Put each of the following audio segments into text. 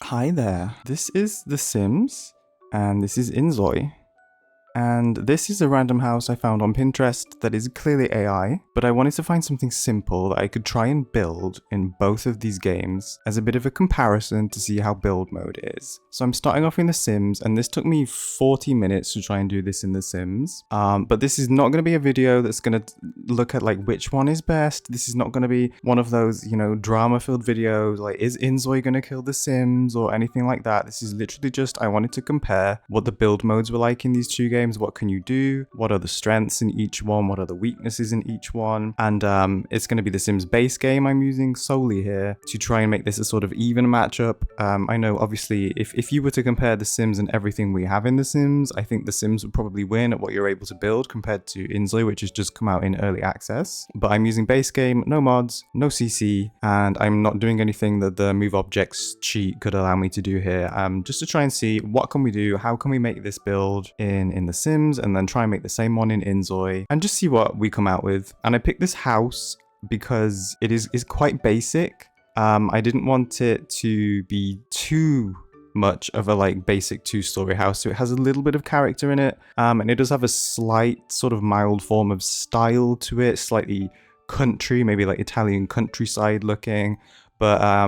Hi there, this is The Sims, and this is InZOI. And this is a random house I found on Pinterest that is clearly AI, but I wanted to find something simple that I could try and build in both of these games as a bit of a comparison to see how build mode is. So I'm starting off in The Sims, and this took me 40 minutes to try and do this in The Sims. But this is not going to be a video that's going to look at like which one is best. This is not going to be one of those, drama-filled videos like is InZOI going to kill The Sims or anything like that. This is literally just I wanted to compare what the build modes were like in these two games. What can you do? What are the strengths in each one? What are the weaknesses in each one? And it's going to be the Sims base game I'm using solely here to try and make this a sort of even matchup. I know obviously if you were to compare the Sims and everything we have in the Sims, I think the Sims would probably win at what you're able to build compared to InZOI, which has just come out in early access. But I'm using base game, no mods, no CC, and I'm not doing anything that the move objects cheat could allow me to do here. Just to try and see what can we do, how can we make this build in the Sims, and then try and make the same one in InZOI, and just see what we come out with. And I picked this house because it is quite basic. I didn't want it to be too much of a like basic two-story house, so it has a little bit of character in it, and it does have a slight sort of mild form of style to it, slightly country, maybe like Italian countryside looking, but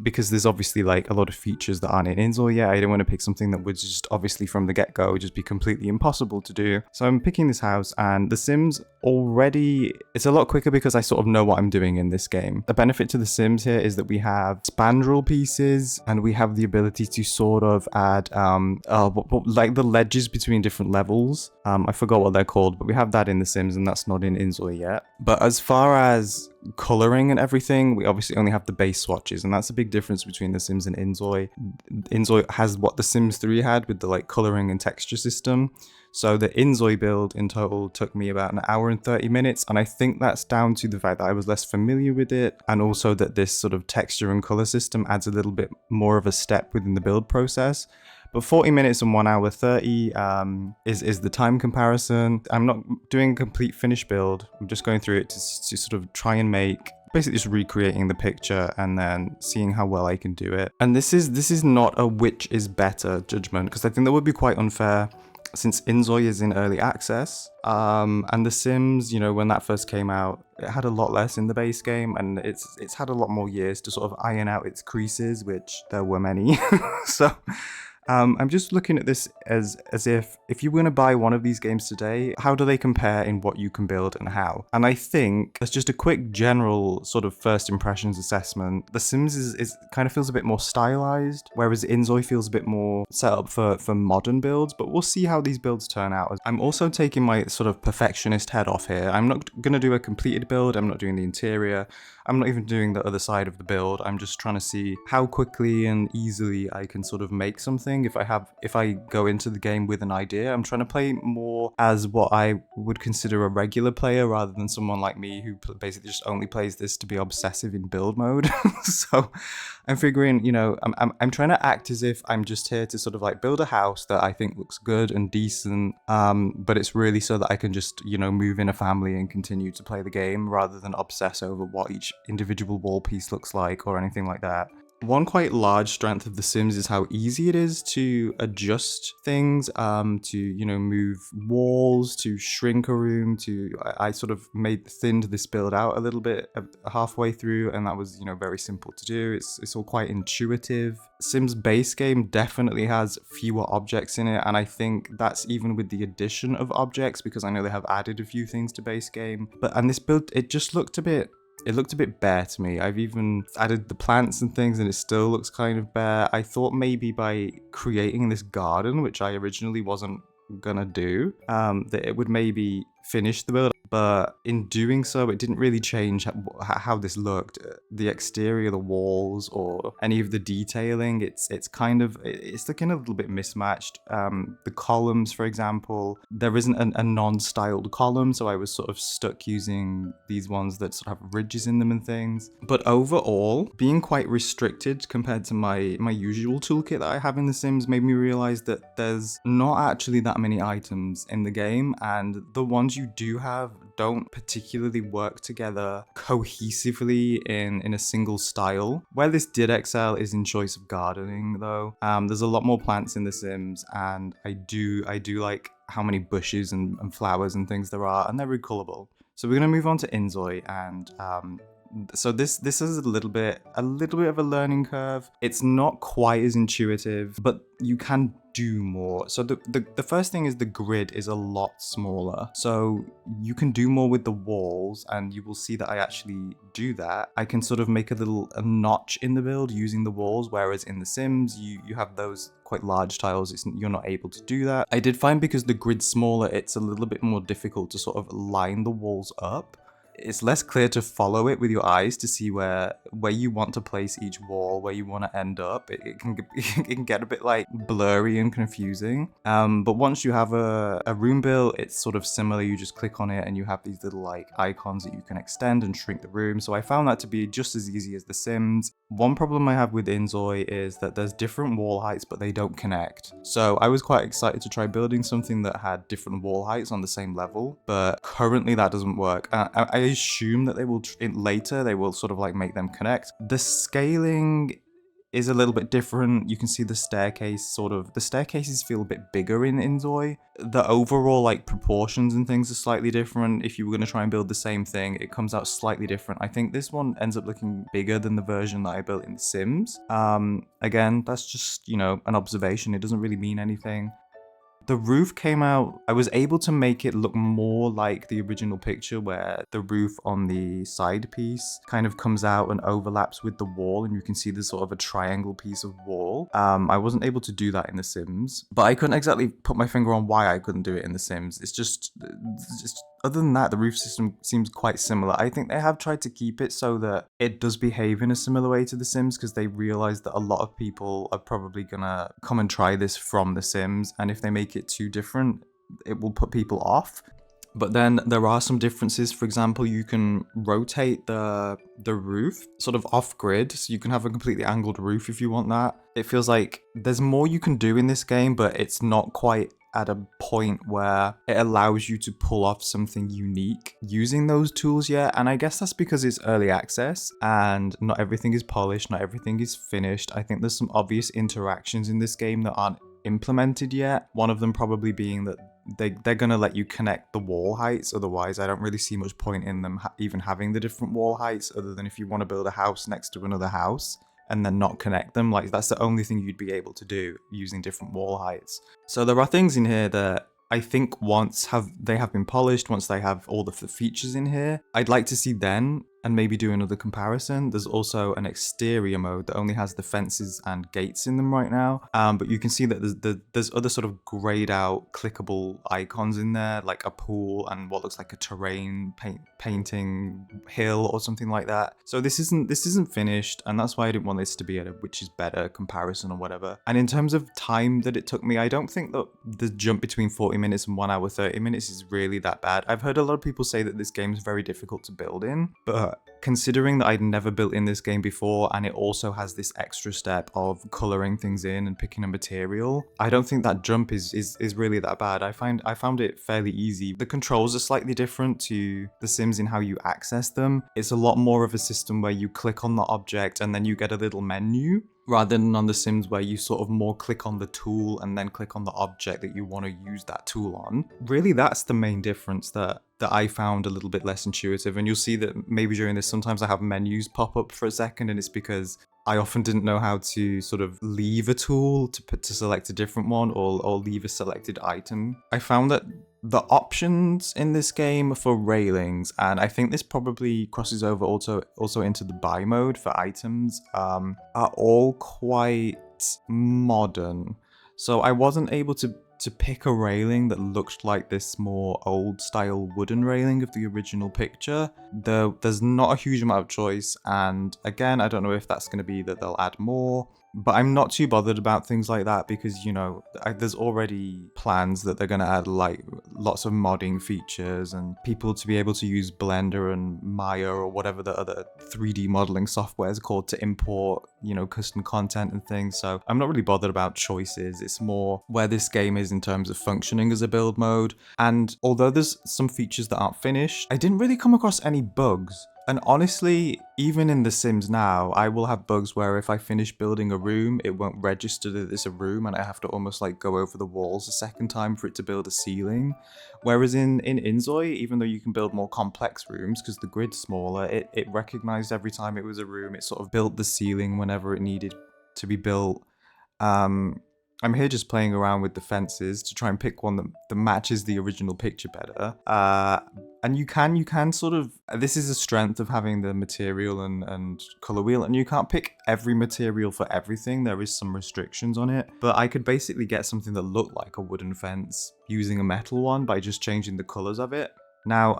because there's obviously like a lot of features that aren't in InZOI yet, I didn't want to pick something that would just obviously from the get-go just be completely impossible to do. So I'm picking this house, and The Sims already, it's a lot quicker because I sort of know what I'm doing in this game. The benefit to The Sims here is that we have spandrel pieces, and we have the ability to sort of add like the ledges between different levels. I forgot what they're called, but we have that in The Sims, and that's not in InZOI yet. But as far as coloring and everything, we obviously only have the base swatches, and that's a big difference between The Sims and InZOI. InZOI has what The Sims 3 had with the like coloring and texture system. So the InZOI build in total took me about an hour and 30 minutes, and I think that's down to the fact that I was less familiar with it, and also that this sort of texture and color system adds a little bit more of a step within the build process. But 40 minutes and 1 hour 30 is the time comparison. I'm not doing a complete finished build. I'm just going through it to sort of try and make, basically just recreating the picture and then seeing how well I can do it. And this is not a which is better judgment, because I think that would be quite unfair since InZOI is in early access. And The Sims, when that first came out, it had a lot less in the base game, and it's had a lot more years to sort of iron out its creases, which there were many. So I'm just looking at this as if you were going to buy one of these games today, how do they compare in what you can build and how? And I think that's just a quick general sort of first impressions assessment. The Sims is kind of feels a bit more stylized, whereas InZOI feels a bit more set up for modern builds, but we'll see how these builds turn out. I'm also taking my sort of perfectionist head off here. I'm not going to do a completed build, I'm not doing the interior, I'm not even doing the other side of the build. I'm just trying to see how quickly and easily I can sort of make something. If I go into the game with an idea, I'm trying to play more as what I would consider a regular player rather than someone like me who basically just only plays this to be obsessive in build mode. So I'm figuring, I'm trying to act as if I'm just here to sort of like build a house that I think looks good and decent, but it's really so that I can just, move in a family and continue to play the game rather than obsess over what each individual wall piece looks like or anything like that. One quite large strength of The Sims is how easy it is to adjust things, to, move walls, to shrink a room, I sort of thinned this build out a little bit halfway through, and that was, very simple to do. It's all quite intuitive. Sims base game definitely has fewer objects in it, and I think that's even with the addition of objects, because I know they have added a few things to base game. And this build, it just looked a bit bare to me. I've even added the plants and things, and it still looks kind of bare. I thought maybe by creating this garden, which I originally wasn't gonna do, that it would maybe finish the build, but in doing so, it didn't really change how this looked. The exterior, the walls, or any of the detailing, it's looking a little bit mismatched. The columns, for example, there isn't a non-styled column, so I was sort of stuck using these ones that sort of have ridges in them and things. But overall, being quite restricted compared to my usual toolkit that I have in The Sims made me realize that there's not actually that many items in the game, and the ones you do have don't particularly work together cohesively in a single style. Where this did excel is in choice of gardening though. There's a lot more plants in The Sims, and I do like how many bushes and flowers and things there are, and they're really colourable. So we're gonna move on to InZOI, and so this is a little bit of a learning curve. It's not quite as intuitive, but you can do more. So the first thing is the grid is a lot smaller, so you can do more with the walls, and you will see that I actually do that. I can sort of make a notch in the build using the walls, whereas in The Sims you have those quite large tiles. You're not able to do that. I did find because the grid's smaller, it's a little bit more difficult to sort of line the walls up. It's less clear to follow it with your eyes to see where you want to place each wall, where you want to end up. It can get a bit like blurry and confusing. But once you have a room built, it's sort of similar. You just click on it and you have these little like icons that you can extend and shrink the room. So I found that to be just as easy as The Sims. One problem I have with InZOI is that there's different wall heights, but they don't connect. So I was quite excited to try building something that had different wall heights on the same level, but currently that doesn't work. I assume that they will later they will sort of like make them connect. The scaling is a little bit different. You can see the staircases feel a bit bigger in InZOI. The overall like proportions and things are slightly different. If you were going to try and build the same thing, it comes out slightly different. I think this one ends up looking bigger than the version that I built in The Sims. Again, that's just, you know, an observation. It doesn't really mean anything. The roof came out, I was able to make it look more like the original picture, where the roof on the side piece kind of comes out and overlaps with the wall, and you can see there's sort of a triangle piece of wall. I wasn't able to do that in The Sims, but I couldn't exactly put my finger on why I couldn't do it in The Sims. It's just other than that, the roof system seems quite similar. I think they have tried to keep it so that it does behave in a similar way to The Sims, because they realize that a lot of people are probably gonna come and try this from The Sims, and if they make it too different, it will put people off. But then there are some differences. For example, you can rotate the roof sort of off grid, so you can have a completely angled roof if you want that. It feels like there's more you can do in this game, but it's not quite at a point where it allows you to pull off something unique using those tools yet. And I guess that's because it's early access and not everything is polished, not everything is finished. I think there's some obvious interactions in this game that aren't implemented yet. One of them probably being that they're going to let you connect the wall heights. Otherwise, I don't really see much point in them even having the different wall heights, other than if you want to build a house next to another house and then not connect them. Like, that's the only thing you'd be able to do using different wall heights. So there are things in here that I think once they have been polished, once they have all the features in here, I'd like to see then and maybe do another comparison. There's also an exterior mode that only has the fences and gates in them right now. But you can see that there's other sort of grayed out clickable icons in there, like a pool and what looks like a terrain painting hill or something like that. So this isn't finished, and that's why I didn't want this to be a which is better comparison or whatever. And in terms of time that it took me, I don't think that the jump between 40 minutes and 1 hour 30 minutes is really that bad. I've heard a lot of people say that this game is very difficult to build in, but considering that I'd never built in this game before, and it also has this extra step of coloring things in and picking a material, I don't think that jump is really that bad. I found it fairly easy. The controls are slightly different to The Sims in how you access them. It's a lot more of a system where you click on the object and then you get a little menu, rather than on The Sims where you sort of more click on the tool and then click on the object that you want to use that tool on. Really, that's the main difference that I found a little bit less intuitive. And you'll see that maybe during this, sometimes I have menus pop up for a second, and it's because I often didn't know how to sort of leave a tool to select a different one, or leave a selected item. I found that the options in this game for railings, and I think this probably crosses over also into the buy mode for items, are all quite modern. So I wasn't able to pick a railing that looked like this more old style wooden railing of the original picture. There's not a huge amount of choice, and again, I don't know if that's going to be that they'll add more, But I'm not too bothered about things like that because, you know, there's already plans that they're going to add like lots of modding features and people to be able to use Blender and Maya or whatever the other 3D modeling software is called to import, you know, custom content and things. So I'm not really bothered about choices. It's more where this game is in terms of functioning as a build mode. And although there's some features that aren't finished, I didn't really come across any bugs. And honestly, even in The Sims now, I will have bugs where if I finish building a room, it won't register that it's a room and I have to almost like go over the walls a second time for it to build a ceiling. Whereas in InZOI, even though you can build more complex rooms because the grid's smaller, it recognized every time it was a room, it sort of built the ceiling whenever it needed to be built. I'm here just playing around with the fences to try and pick one that matches the original picture better. And you can sort of, this is a strength of having the material and color wheel, and you can't pick every material for everything. There is some restrictions on it, but I could basically get something that looked like a wooden fence using a metal one by just changing the colors of it. Now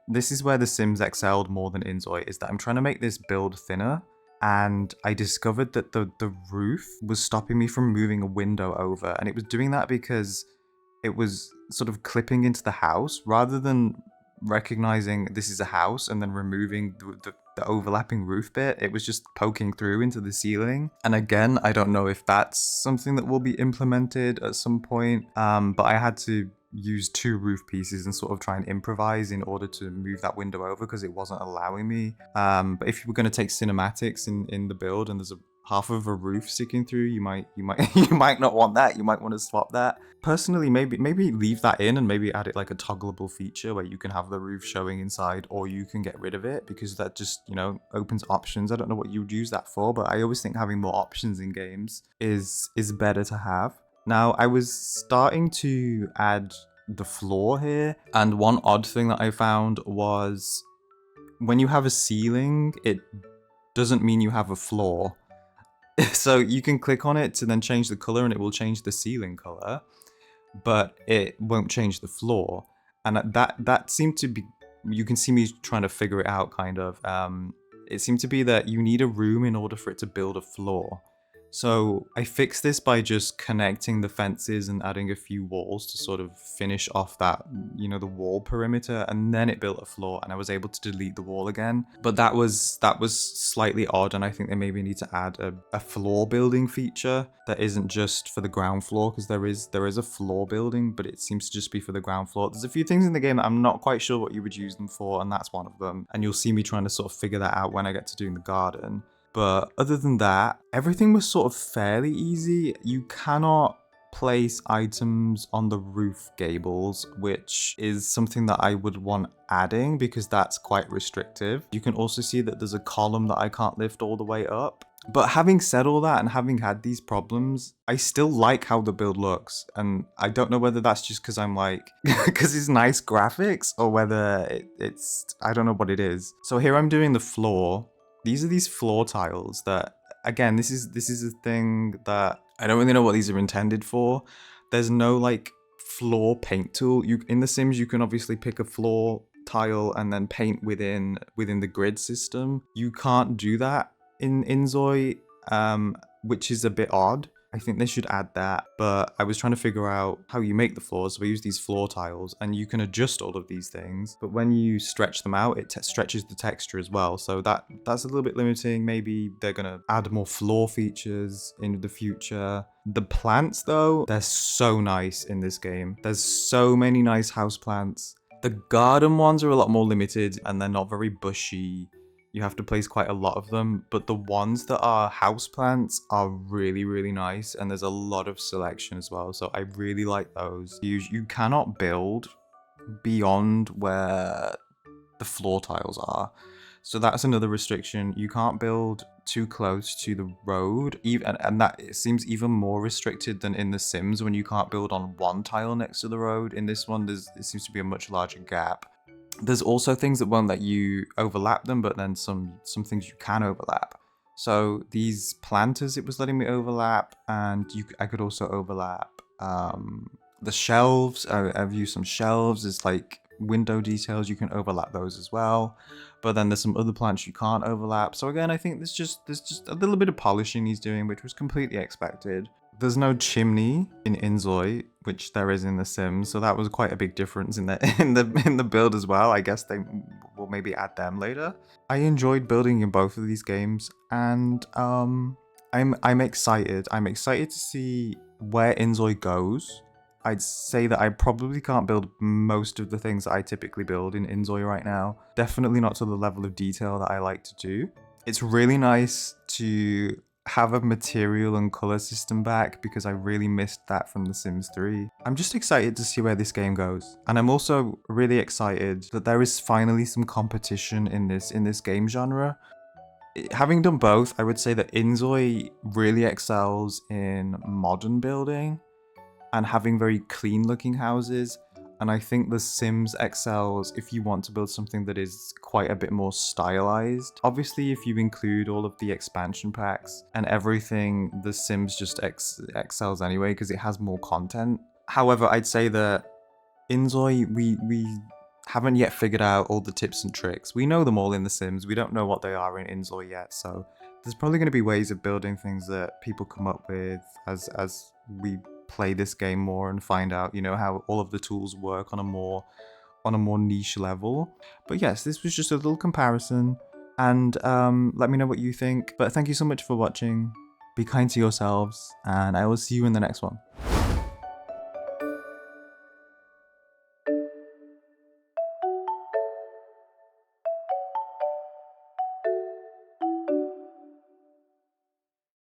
this is where The Sims excelled more than InZOI, is that I'm trying to make this build thinner. And I discovered that the roof was stopping me from moving a window over, and it was doing that because it was sort of clipping into the house rather than recognizing this is a house and then removing the overlapping roof bit. It was just poking through into the ceiling. And again, I don't know if that's something that will be implemented at some point, but I had to use 2 roof pieces and sort of try and improvise in order to move that window over because it wasn't allowing me. But if you were going to take cinematics in the build and there's half of a roof sticking through, you might you might not want that. You might want to swap that. Personally, maybe leave that in and maybe add it like a toggleable feature where you can have the roof showing inside, or you can get rid of it because that just, you know, opens options. I don't know what you would use that for, but I always think having more options in games is better to have. Now, I was starting to add the floor here, and one odd thing that I found was when you have a ceiling, it doesn't mean you have a floor. So you can click on it to then change the color and it will change the ceiling color, but it won't change the floor. And that seemed to be, you can see me trying to figure it out kind of. It seemed to be that you need a room in order for it to build a floor. So I fixed this by just connecting the fences and adding a few walls to sort of finish off that, you know, the wall perimeter, and then it built a floor and I was able to delete the wall again. But that was slightly odd, and I think they maybe need to add a floor building feature that isn't just for the ground floor, because there is a floor building, but it seems to just be for the ground floor. There's a few things in the game that I'm not quite sure what you would use them for, and that's one of them. And you'll see me trying to sort of figure that out when I get to doing the garden. But other than that, everything was sort of fairly easy. You cannot place items on the roof gables, which is something that I would want adding because that's quite restrictive. You can also see that there's a column that I can't lift all the way up. But having said all that and having had these problems, I still like how the build looks. And I don't know whether that's just because I'm like, because it's nice graphics, or whether it's, I don't know what it is. So here I'm doing the floor. These are these floor tiles that, again, this is a thing that I don't really know what these are intended for. There's no like floor paint tool. In The Sims, you can obviously pick a floor tile and then paint within the grid system. You can't do that in InZOI, which is a bit odd. I think they should add that, but I was trying to figure out how you make the floors. So we use these floor tiles and you can adjust all of these things, but when you stretch them out, it stretches the texture as well. So that's a little bit limiting. Maybe they're gonna add more floor features in the future. The plants though, they're so nice in this game. There's so many nice house plants. The garden ones are a lot more limited and they're not very bushy. You have to place quite a lot of them, but the ones that are houseplants are really, really nice, and there's a lot of selection as well, so I really like those. You cannot build beyond where the floor tiles are, so that's another restriction. You can't build too close to the road, and that it seems even more restricted than in The Sims when you can't build on one tile next to the road. In this one, it seems to be a much larger gap. There's also things that won't let you overlap them, but then some things you can overlap. So these planters, it was letting me overlap, and I could also overlap the shelves. I've used some shelves as like window details. You can overlap those as well. but then there's some other plants you can't overlap. So again, I think there's just a little bit of polishing he's doing, which was completely expected. There's no chimney in InZOI, which there is in The Sims, so that was quite a big difference in the in the build as well. I guess they will maybe add them later. I enjoyed building in both of these games, and I'm excited. I'm excited to see where InZOI goes. I'd say that I probably can't build most of the things that I typically build in InZOI right now. Definitely not to the level of detail that I like to do. It's really nice to have a material and color system back because I really missed that from The Sims 3. I'm just excited to see where this game goes. And I'm also really excited that there is finally some competition in this game genre. Having done both, I would say that InZOI really excels in modern building and having very clean looking houses. And I think The Sims excels if you want to build something that is quite a bit more stylized. Obviously, if you include all of the expansion packs and everything, The Sims just excels anyway because it has more content. However, I'd say that InZOI, we haven't yet figured out all the tips and tricks. We know them all in The Sims. We don't know what they are in InZOI yet. So there's probably going to be ways of building things that people come up with as we play this game more and find out, you know, how all of the tools work on a more niche level. But yes, this was just a little comparison, and let me know what you think. But thank you so much for watching. Be kind to yourselves, and I will see you in the next one.